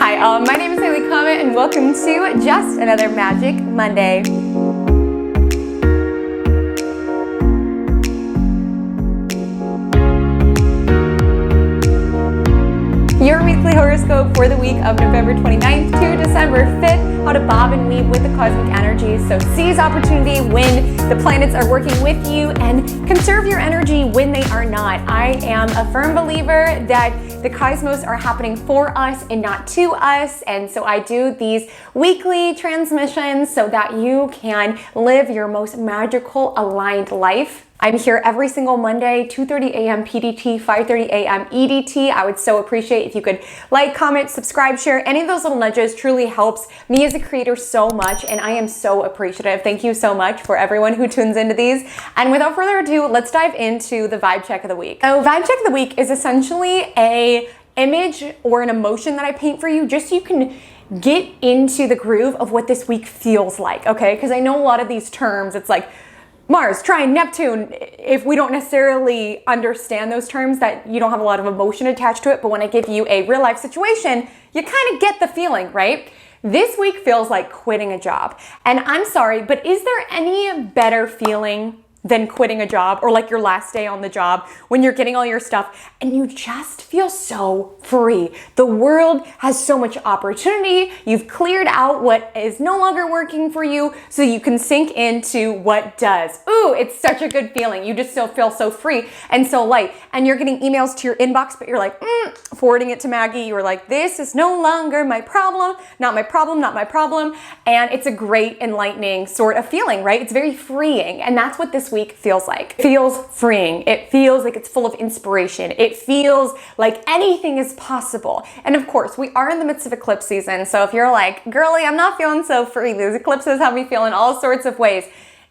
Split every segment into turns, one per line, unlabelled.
Hi all, my name is Comet and welcome to just another Magic Monday. Your weekly horoscope for the week of November 29th to December 5th, how to bob and weave with the cosmic energies. So seize opportunity when the planets are working with you and conserve your energy when they are not. I am a firm believer that the cosmos are happening for us and not to us. And so I do these weekly transmissions so that you can live your most magical aligned life. I'm here every single Monday, 2:30 a.m. PDT, 5:30 a.m. EDT. I would so appreciate if you could like, comment, subscribe, share. Any of those little nudges truly helps me as a creator so much, and I am so appreciative. Thank you so much for everyone who tunes into these. And without further ado, let's dive into the vibe check of the week. So vibe check of the week is essentially a image or an emotion that I paint for you just so you can get into the groove of what this week feels like, okay? Because I know a lot of these terms, it's like Mars, trine, Neptune, if we don't necessarily understand those terms, that you don't have a lot of emotion attached to it, but when I give you a real life situation, you kind of get the feeling, right? This week feels like quitting a job. And I'm sorry, but is there any better feeling than quitting a job, or like your last day on the job when you're getting all your stuff and you just feel so free? The world has so much opportunity. You've cleared out what is no longer working for you so you can sink into what does. Ooh, it's such a good feeling. You just still feel so free and so light. And you're getting emails to your inbox, but you're like, forwarding it to Maggie. You're like, this is no longer my problem, not my problem, not my problem. And it's a great enlightening sort of feeling, right? It's very freeing. And that's what this week feels like. It feels freeing. It feels like it's full of inspiration. It feels like anything is possible. And of course, we are in the midst of eclipse season. So if you're like, girly, I'm not feeling so free, these eclipses have me feeling all sorts of ways,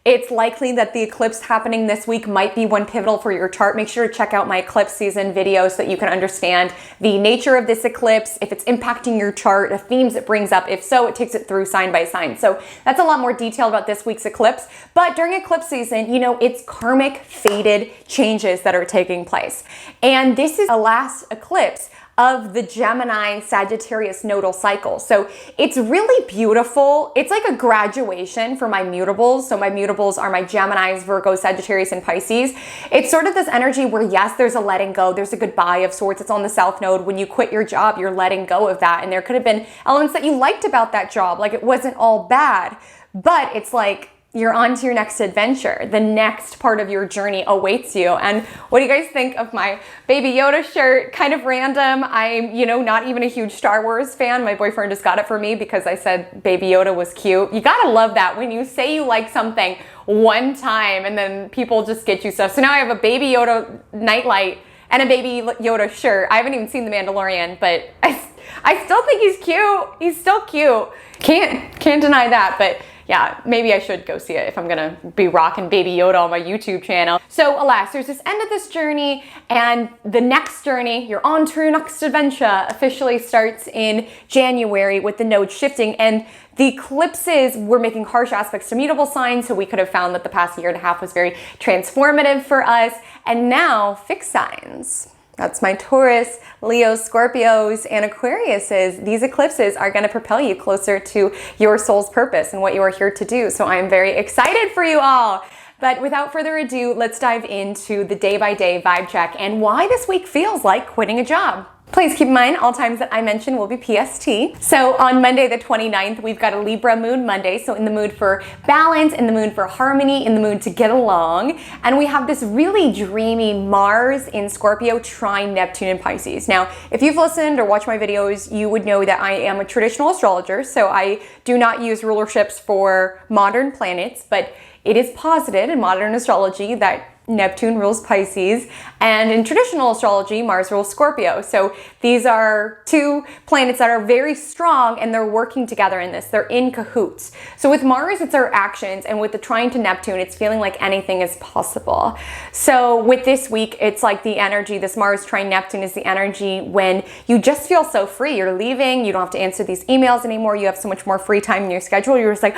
it's likely that the eclipse happening this week might be one pivotal for your chart. Make sure to check out my eclipse season video so that you can understand the nature of this eclipse, if it's impacting your chart, the themes it brings up. If so, it takes it through sign by sign. So that's a lot more detail about this week's eclipse. But during eclipse season, you know, it's karmic fated changes that are taking place. And this is a last eclipse of the Gemini Sagittarius nodal cycle. So it's really beautiful. It's like a graduation for my mutables. So my mutables are my Geminis, Virgo, Sagittarius, and Pisces. It's sort of this energy where yes, there's a letting go, there's a goodbye of sorts. It's on the South Node. When you quit your job, you're letting go of that. And there could have been elements that you liked about that job. Like it wasn't all bad, but it's like, you're on to your next adventure. The next part of your journey awaits you. And what do you guys think of my Baby Yoda shirt? Kind of random. I'm, not even a huge Star Wars fan. My boyfriend just got it for me because I said Baby Yoda was cute. You gotta love that when you say you like something one time and then people just get you stuff. So now I have a Baby Yoda nightlight and a Baby Yoda shirt. I haven't even seen The Mandalorian, but I still think he's cute. He's still cute. Can't deny that, but yeah, maybe I should go see it if I'm gonna be rocking Baby Yoda on my YouTube channel. So alas, there's this end of this journey, and the next journey, you're on to your next adventure, officially starts in January with the node shifting, and the eclipses were making harsh aspects to mutable signs, so we could have found that the past year and a half was very transformative for us, and now fixed signs. That's my Taurus, Leos, Scorpios, and Aquariuses. These eclipses are going to propel you closer to your soul's purpose and what you are here to do. So I'm very excited for you all. But without further ado, let's dive into the day-by-day vibe check and why this week feels like quitting a job. Please keep in mind, all times that I mention will be PST. So on Monday the 29th, we've got a Libra moon Monday. So in the mood for balance, in the mood for harmony, in the mood to get along. And we have this really dreamy Mars in Scorpio, trine Neptune in Pisces. Now, if you've listened or watched my videos, you would know that I am a traditional astrologer. So I do not use rulerships for modern planets, but it is posited in modern astrology that Neptune rules Pisces, and in traditional astrology, Mars rules Scorpio. So these are two planets that are very strong and they're working together in this. They're in cahoots. So with Mars, it's our actions, and with the trine to Neptune, it's feeling like anything is possible. So with this week, it's like the energy, this Mars trine Neptune is the energy when you just feel so free. You're leaving, you don't have to answer these emails anymore, you have so much more free time in your schedule. You're just like,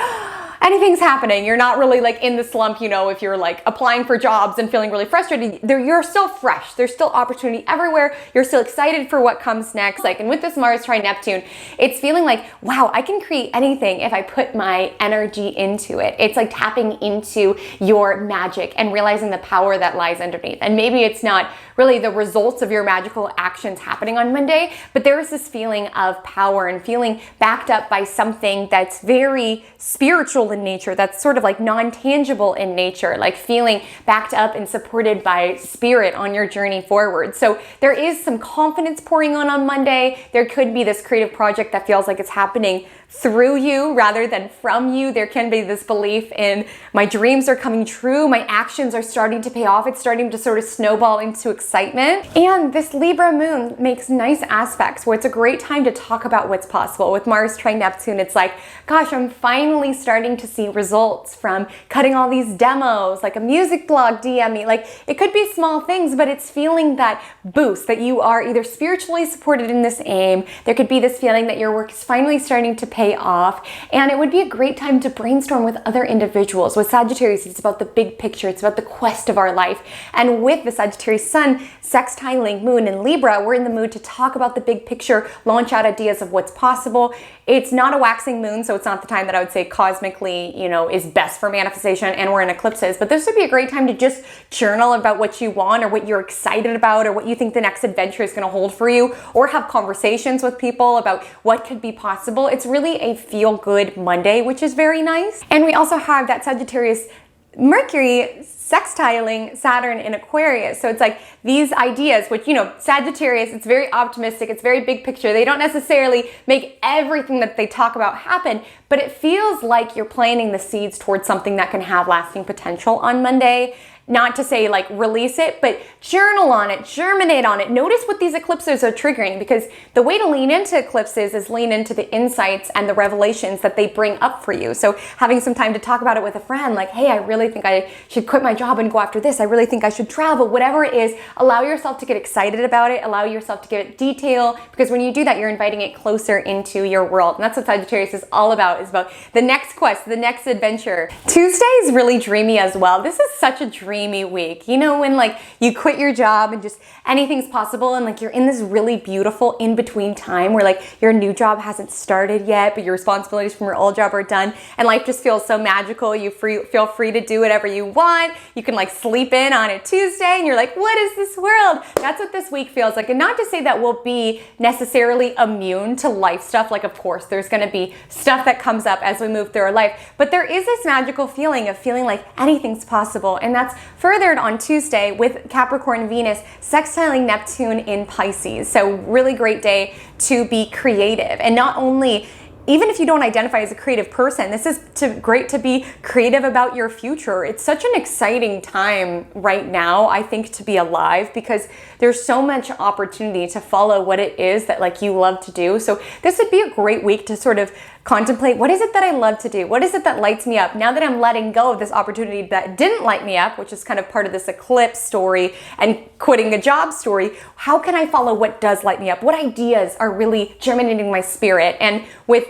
anything's happening. You're not really like in the slump, if you're like applying for jobs and feeling really frustrated, you're still fresh. There's still opportunity everywhere. You're still excited for what comes next. And with this Mars trine Neptune, it's feeling like, wow, I can create anything if I put my energy into it. It's like tapping into your magic and realizing the power that lies underneath. And maybe it's not really the results of your magical actions happening on Monday, but there is this feeling of power and feeling backed up by something that's very spiritual in nature, that's sort of like non-tangible in nature, like feeling backed up and supported by spirit on your journey forward. So there is some confidence pouring on Monday. There could be this creative project that feels like it's happening through you rather than from you. There can be this belief in my dreams are coming true, my actions are starting to pay off, it's starting to sort of snowball into excitement. And this Libra moon makes nice aspects where it's a great time to talk about what's possible. With Mars trine Neptune, it's like, gosh, I'm finally starting to see results from cutting all these demos, like a music blog DM me. Like, it could be small things, but it's feeling that boost that you are either spiritually supported in this aim. There could be this feeling that your work is finally starting to pay off, and it would be a great time to brainstorm with other individuals. With Sagittarius, it's about the big picture, it's about the quest of our life. And with the Sagittarius sun sextiling moon in Libra, we're in the mood to talk about the big picture, launch out ideas of what's possible. It's not a waxing moon, so it's not the time that I would say cosmically, is best for manifestation, and we're in eclipses, but this would be a great time to just journal about what you want or what you're excited about or what you think the next adventure is going to hold for you, or have conversations with people about what could be possible. It's really a feel-good Monday, which is very nice. And we also have that Sagittarius Mercury sextiling Saturn in Aquarius. So it's like these ideas, which, Sagittarius, it's very optimistic, it's very big picture. They don't necessarily make everything that they talk about happen, but it feels like you're planting the seeds towards something that can have lasting potential on Monday. Not to say like release it, but journal on it, germinate on it. Notice what these eclipses are triggering, because the way to lean into eclipses is lean into the insights and the revelations that they bring up for you. So having some time to talk about it with a friend, like, hey, I really think I should quit my job and go after this. I really think I should travel, whatever it is, allow yourself to get excited about it, allow yourself to give it detail, because when you do that, you're inviting it closer into your world. And that's what Sagittarius is all about, is about the next quest, the next adventure. Tuesday is really dreamy as well. This is such a dreamy week. When like you quit your job and just anything's possible, and like you're in this really beautiful in-between time where like your new job hasn't started yet, but your responsibilities from your old job are done, and life just feels so magical. You feel free to do whatever you want. You can like sleep in on a Tuesday and you're like, what is this world? That's what this week feels like. And not to say that we'll be necessarily immune to life stuff. Like, of course, there's going to be stuff that comes up as we move through our life, but there is this magical feeling of feeling like anything's possible. And that's furthered on Tuesday with Capricorn Venus sextiling Neptune in Pisces. So really great day to be creative. And not only, even if you don't identify as a creative person, this is great to be creative about your future. It's such an exciting time right now, I think, to be alive, because there's so much opportunity to follow what it is that like you love to do. So this would be a great week to sort of contemplate, what is it that I love to do? What is it that lights me up? Now that I'm letting go of this opportunity that didn't light me up, which is kind of part of this eclipse story and quitting a job story, how can I follow what does light me up? What ideas are really germinating my spirit? And with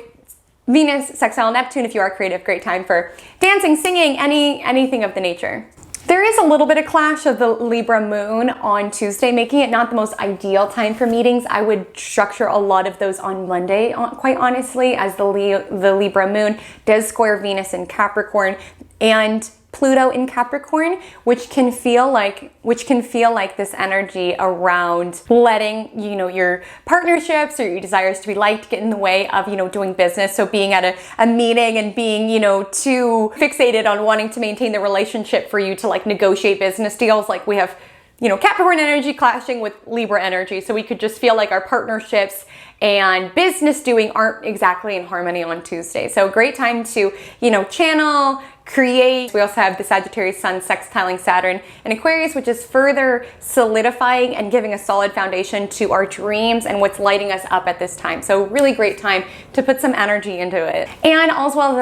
Venus sextile Neptune, if you are creative, great time for dancing, singing, anything of the nature. There is a little bit of clash of the Libra moon on Tuesday, making it not the most ideal time for meetings. I would structure a lot of those on Monday, quite honestly, as the Libra moon does square Venus in Capricorn and Pluto in Capricorn, which can feel like this energy around letting, your partnerships or your desires to be liked get in the way of, doing business. So being at a meeting and being, too fixated on wanting to maintain the relationship for you to like negotiate business deals. Like we have, Capricorn energy clashing with Libra energy. So we could just feel like our partnerships and business doing aren't exactly in harmony on Tuesday. So great time to, channel, create. We also have the Sagittarius sun sextiling Saturn in Aquarius, which is further solidifying and giving a solid foundation to our dreams and what's lighting us up at this time. So really great time to put some energy into it. And all's well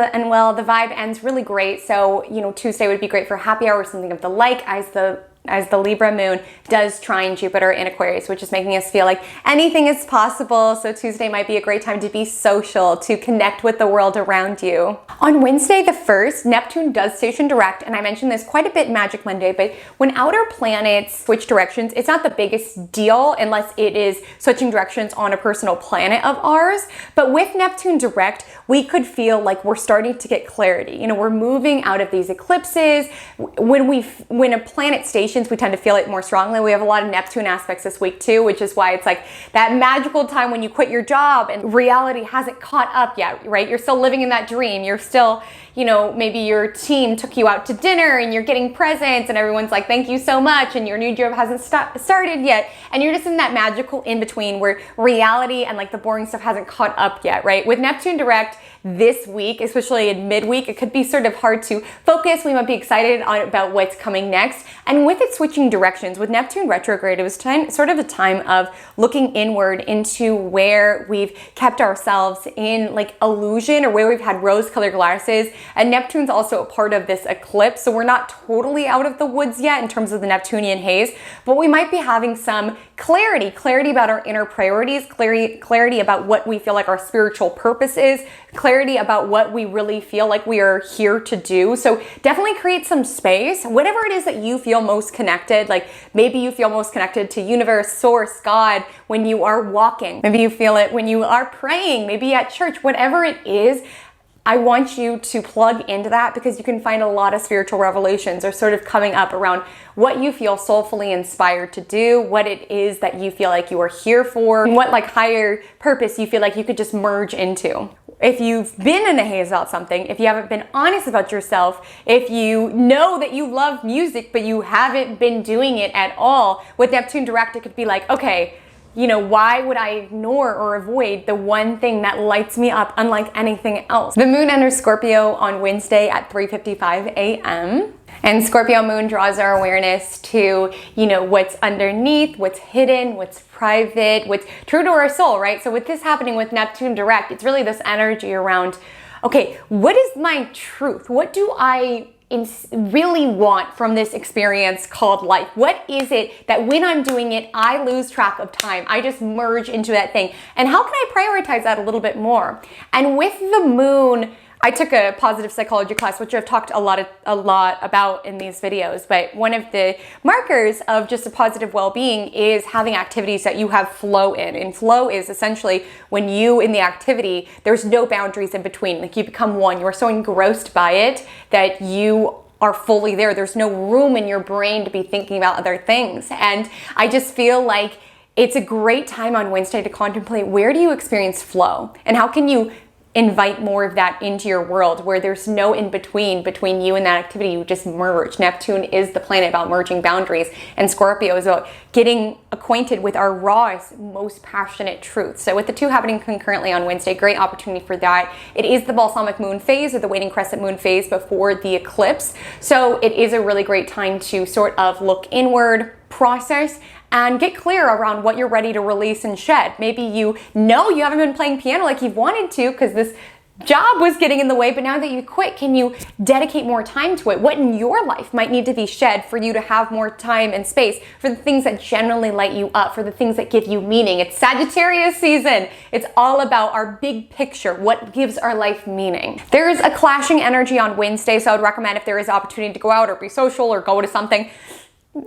the vibe ends really great. So, Tuesday would be great for happy hour or something of the like, as the as the Libra moon does trine Jupiter in Aquarius, which is making us feel like anything is possible. So Tuesday might be a great time to be social, to connect with the world around you. On Wednesday the 1st, Neptune does station direct, and I mentioned this quite a bit in Magic Monday, but when outer planets switch directions, it's not the biggest deal unless it is switching directions on a personal planet of ours. But with Neptune direct, we could feel like we're starting to get clarity. You know, we're moving out of these eclipses. When a planet stations, we tend to feel it more strongly. We have a lot of Neptune aspects this week too, which is why it's like that magical time when you quit your job and reality hasn't caught up yet, right? You're still living in that dream. You're still, you know, maybe your team took you out to dinner and you're getting presents and everyone's like, thank you so much, and your new job hasn't started yet. And you're just in that magical in-between where reality and like the boring stuff hasn't caught up yet, right? With Neptune direct this week, especially in midweek, it could be sort of hard to focus. We might be excited about what's coming next. And with it switching directions, with Neptune retrograde, it was sort of a time of looking inward into where we've kept ourselves in like illusion, or where we've had rose-colored glasses. And Neptune's also a part of this eclipse, so we're not totally out of the woods yet in terms of the Neptunian haze, but we might be having some clarity about our inner priorities, clarity about what we feel like our spiritual purpose is, clarity about what we really feel like we are here to do. So definitely create some space, whatever it is that you feel most connected. Like maybe you feel most connected to universe, source, God when you are walking. Maybe you feel it when you are praying, maybe at church, whatever it is. I want you to plug into that, because you can find a lot of spiritual revelations are sort of coming up around what you feel soulfully inspired to do, what it is that you feel like you are here for, and what like higher purpose you feel like you could just merge into. If you've been in a haze about something, if you haven't been honest about yourself, if you know that you love music but you haven't been doing it at all, with Neptune direct, it could be like, okay, you know, why would I ignore or avoid the one thing that lights me up unlike anything else? The moon enters Scorpio on Wednesday at 3:55 a.m. And Scorpio moon draws our awareness to, you know, what's underneath, what's hidden, what's private, what's true to our soul, right? So with this happening with Neptune direct, it's really this energy around, okay, what is my truth? What do I really want from this experience called life? What is it that when I'm doing it, I lose track of time? I just merge into that thing. And how can I prioritize that a little bit more? And with the moon, I took a positive psychology class, which I've talked a lot about in these videos, but one of the markers of just a positive well-being is having activities that you have flow in. And flow is essentially when you, in the activity, there's no boundaries in between. Like you become one. You're so engrossed by it that you are fully there. There's no room in your brain to be thinking about other things. And I just feel like it's a great time on Wednesday to contemplate, where do you experience flow? And how can you invite more of that into your world, where there's no in-between between you and that activity? You just merge. Neptune is the planet about merging boundaries, and Scorpio is about getting acquainted with our rawest, most passionate truth. So with the two happening concurrently on Wednesday, great opportunity for that. It is the balsamic moon phase, or the waning crescent moon phase before the eclipse. So it is a really great time to sort of look inward, process, and get clear around what you're ready to release and shed. Maybe you know you haven't been playing piano like you've wanted to because this job was getting in the way, but now that you quit, can you dedicate more time to it? What in your life might need to be shed for you to have more time and space for the things that generally light you up, for the things that give you meaning? It's Sagittarius season. It's all about our big picture, what gives our life meaning. There's a clashing energy on Wednesday, so I would recommend, if there is opportunity to go out or be social or go to something,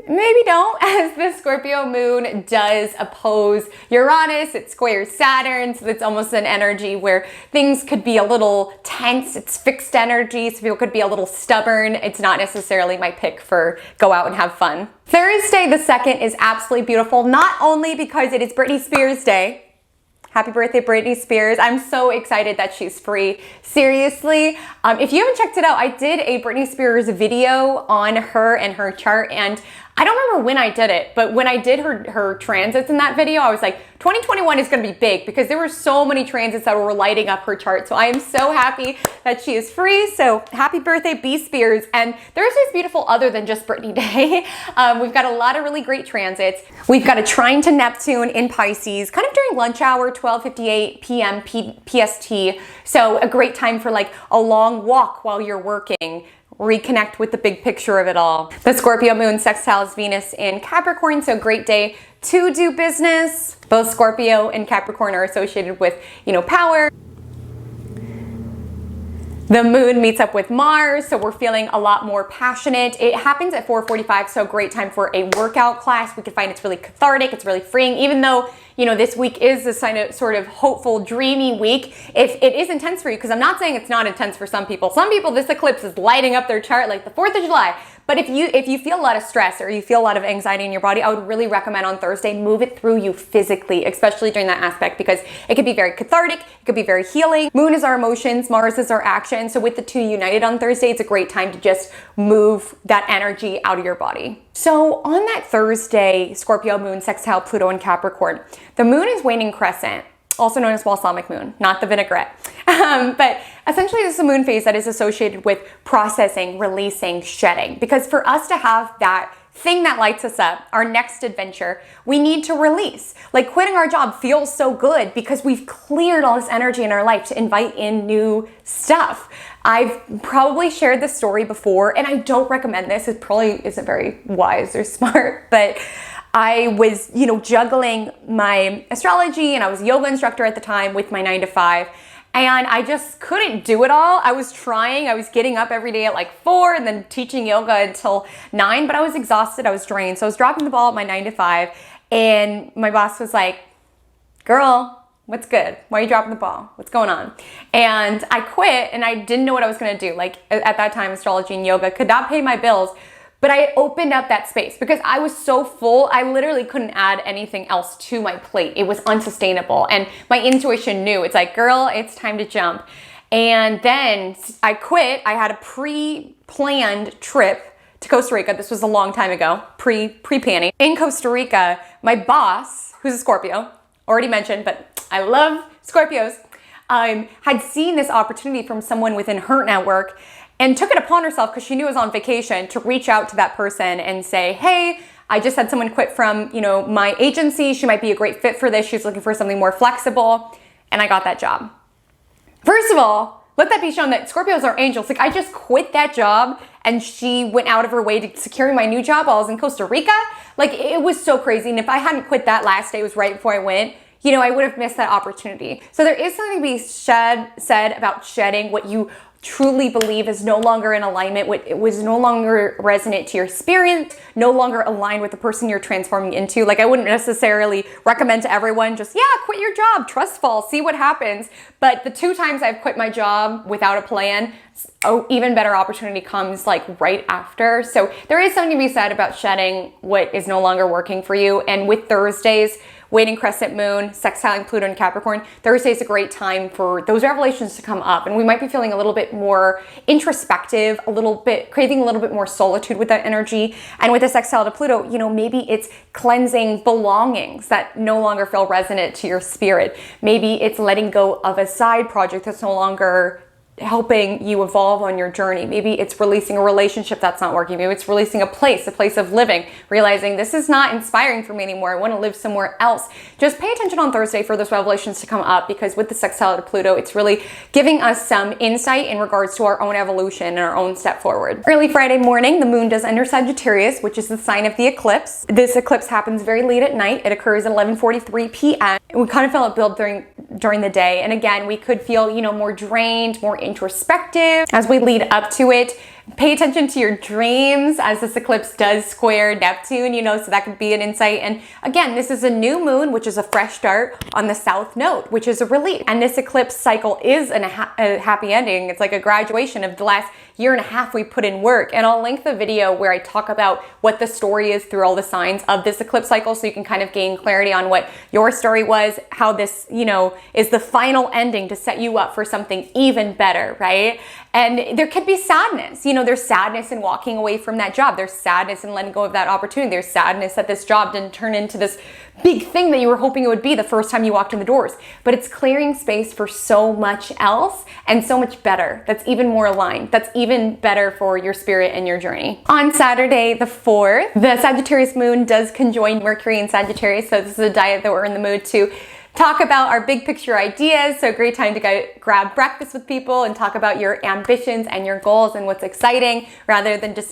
maybe don't, as the Scorpio moon does oppose Uranus. It squares Saturn, so it's almost an energy where things could be a little tense. It's fixed energy, so people could be a little stubborn. It's not necessarily my pick for go out and have fun. Thursday the 2nd is absolutely beautiful, not only because it is Britney Spears Day. Happy birthday, Britney Spears. I'm so excited that she's free. Seriously, if you haven't checked it out, I did a Britney Spears video on her and her chart, and I don't remember when I did it, but when I did her transits in that video, I was like, 2021 is going to be big, because there were so many transits that were lighting up her chart. So I am so happy that she is free. So happy birthday, B Spears. And Thursday's beautiful other than just Britney Day. We've got a lot of really great transits. We've got a trine to Neptune in Pisces, kind of during lunch hour, 12:58 p.m. PST. So a great time for like a long walk while you're working, reconnect with the big picture of it all. The Scorpio moon sextiles Venus in Capricorn, so great day to do business. Both Scorpio and Capricorn are associated with, power. The moon meets up with Mars, so we're feeling a lot more passionate. It happens at 4:45, so great time for a workout class. We can find it's really cathartic, it's really freeing, even though, this week is a sort of hopeful, dreamy week. If it is intense for you, because I'm not saying it's not intense for some people. Some people, this eclipse is lighting up their chart like the 4th of July. But if you feel a lot of stress or you feel a lot of anxiety in your body, I would really recommend on Thursday, move it through you physically, especially during that aspect, because it could be very cathartic, it could be very healing. Moon is our emotions, Mars is our action. So with the two united on Thursday, it's a great time to just move that energy out of your body. So on that Thursday, Scorpio moon sextile Pluto in Capricorn, the moon is waning crescent, also known as balsamic moon, not the vinaigrette. But essentially this is a moon phase that is associated with processing, releasing, shedding. Because for us to have that thing that lights us up, our next adventure, we need to release. Like quitting our job feels so good because we've cleared all this energy in our life to invite in new stuff. I've probably shared this story before, and I don't recommend this. It probably isn't very wise or smart, but I was, juggling my astrology, and I was a yoga instructor at the time with my 9 to 5. And I just couldn't do it all. I was trying. I was getting up every day at like 4 and then teaching yoga until 9, but I was exhausted. I was drained. So I was dropping the ball at my 9 to 5. And my boss was like, girl, what's good? Why are you dropping the ball? What's going on? And I quit and I didn't know what I was going to do. Like at that time, astrology and yoga could not pay my bills. But I opened up that space because I was so full, I literally couldn't add anything else to my plate. It was unsustainable. And my intuition knew, it's like, girl, it's time to jump. And then I quit. I had a pre-planned trip to Costa Rica. This was a long time ago, pre-planning. In Costa Rica, my boss, who's a Scorpio, already mentioned, but I love Scorpios, had seen this opportunity from someone within her network and took it upon herself, because she knew I was on vacation, to reach out to that person and say, hey, I just had someone quit from, my agency. She might be a great fit for this. She's looking for something more flexible. And I got that job. First of all, let that be shown that Scorpios are angels. Like, I just quit that job and she went out of her way to secure my new job while I was in Costa Rica. Like, it was so crazy. And if I hadn't quit that last day, it was right before I went, I would have missed that opportunity. So there is something to be said about shedding what you truly believe is no longer in alignment with, it was no longer resonant to your spirit, no longer aligned with the person you're transforming into. Like, I wouldn't necessarily recommend to everyone just, quit your job, trust fall, see what happens. But the 2 times I've quit my job without a plan, even better opportunity comes like right after. So there is something to be said about shedding what is no longer working for you. And with Thursdays, waning crescent moon, sextiling Pluto in Capricorn, Thursday is a great time for those revelations to come up. And we might be feeling a little bit more introspective, craving a little bit more solitude with that energy. And with the sextile to Pluto, maybe it's cleansing belongings that no longer feel resonant to your spirit. Maybe it's letting go of a side project that's no longer helping you evolve on your journey. Maybe it's releasing a relationship that's not working. Maybe it's releasing a place of living, realizing this is not inspiring for me anymore. I want to live somewhere else. Just pay attention on Thursday for those revelations to come up, because with the sextile to Pluto, it's really giving us some insight in regards to our own evolution and our own step forward. Early Friday morning, the moon does enter Sagittarius, which is the sign of the eclipse. This eclipse happens very late at night. It occurs at 11:43 p.m. We kind of feel it build during the day. And again, we could feel, more drained, more introspective as we lead up to it. Pay attention to your dreams, as this eclipse does square Neptune, so that could be an insight. And again, this is a new moon, which is a fresh start on the south node, which is a relief. And this eclipse cycle is a happy ending. It's like a graduation of the last year and a half we put in work. And I'll link the video where I talk about what the story is through all the signs of this eclipse cycle, so you can kind of gain clarity on what your story was, how this, is the final ending to set you up for something even better, right? And there could be sadness. There's sadness in walking away from that job. There's sadness in letting go of that opportunity. There's sadness that this job didn't turn into this big thing that you were hoping it would be the first time you walked in the doors. But it's clearing space for so much else and so much better. That's even more aligned. That's even better for your spirit and your journey. On Saturday, the 4th, the Sagittarius moon does conjoin Mercury in Sagittarius. So this is a diet that we're in the mood to talk about our big picture ideas. So great time to go grab breakfast with people and talk about your ambitions and your goals and what's exciting rather than just,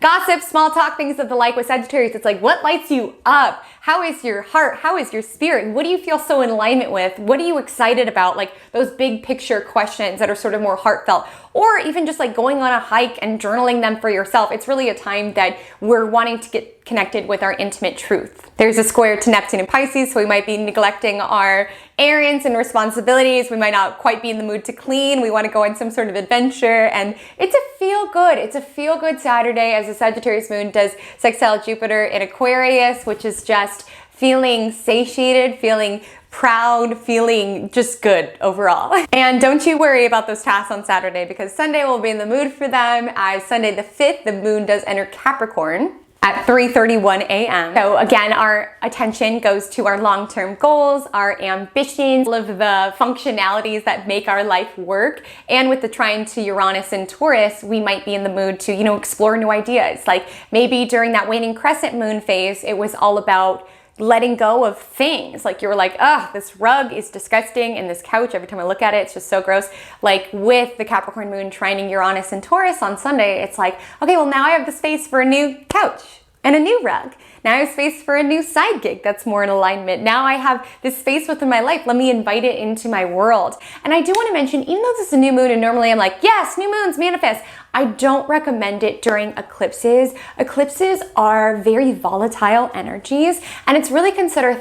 gossip, small talk, things of the like. With Sagittarius, it's like, what lights you up? How is your heart? How is your spirit? What do you feel so in alignment with? What are you excited about? Like those big picture questions that are sort of more heartfelt, or even just like going on a hike and journaling them for yourself. It's really a time that we're wanting to get connected with our intimate truth. There's a square to Neptune and Pisces, so we might be neglecting our errands and responsibilities. We might not quite be in the mood to clean. We want to go on some sort of adventure, and it's a feel good. It's a feel good Saturday as the Sagittarius moon does sextile Jupiter in Aquarius, which is just feeling satiated, feeling proud, feeling just good overall. And don't you worry about those tasks on Saturday, because Sunday will be in the mood for them. As Sunday the 5th, the moon does enter Capricorn at 3:31 a.m. So again, our attention goes to our long-term goals, our ambitions, all of the functionalities that make our life work. And with the trine to Uranus and Taurus, we might be in the mood to, explore new ideas. Like maybe during that waning crescent moon phase, it was all about letting go of things. Like you were like, this rug is disgusting, and this couch, every time I look at it, it's just so gross. Like with the Capricorn moon trining Uranus and Taurus on Sunday, it's like, okay, well now I have the space for a new couch and a new rug. Now I have space for a new side gig that's more in alignment. Now I have this space within my life. Let me invite it into my world. And I do want to mention, even though this is a new moon and normally I'm like, yes, new moons, manifest, I don't recommend it during eclipses. Eclipses are very volatile energies, and it's really considered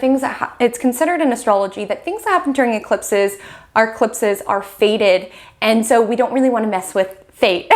it's considered in astrology that things that happen during eclipses are fated, and so we don't really want to mess with fate.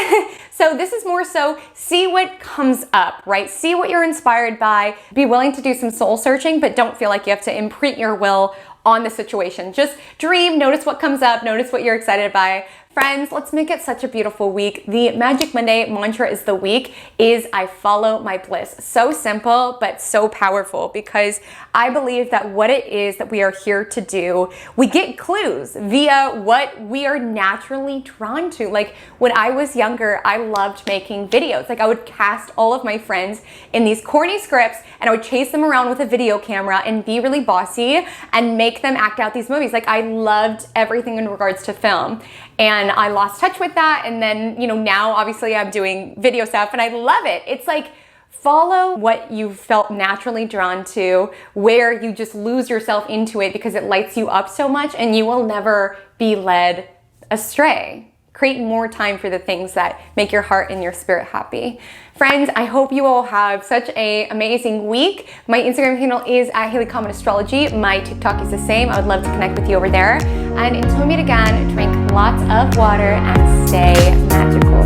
So this is more so see what comes up, right? See what you're inspired by. Be willing to do some soul searching, but don't feel like you have to imprint your will on the situation. Just dream, notice what comes up, notice what you're excited by. Friends, let's make it such a beautiful week. The Magic Monday mantra is I follow my bliss. So simple, but so powerful, because I believe that what it is that we are here to do, we get clues via what we are naturally drawn to. Like when I was younger, I loved making videos. Like I would cast all of my friends in these corny scripts, and I would chase them around with a video camera and be really bossy and make them act out these movies. Like I loved everything in regards to film. And I lost touch with that. And then, now obviously I'm doing video stuff and I love it. It's like, follow what you felt naturally drawn to, where you just lose yourself into it because it lights you up so much, and you will never be led astray. Create more time for the things that make your heart and your spirit happy. Friends, I hope you all have such an amazing week. My Instagram handle is @HaleyCometAstrology. My TikTok is the same. I would love to connect with you over there. And until we meet again, drink lots of water and stay magical.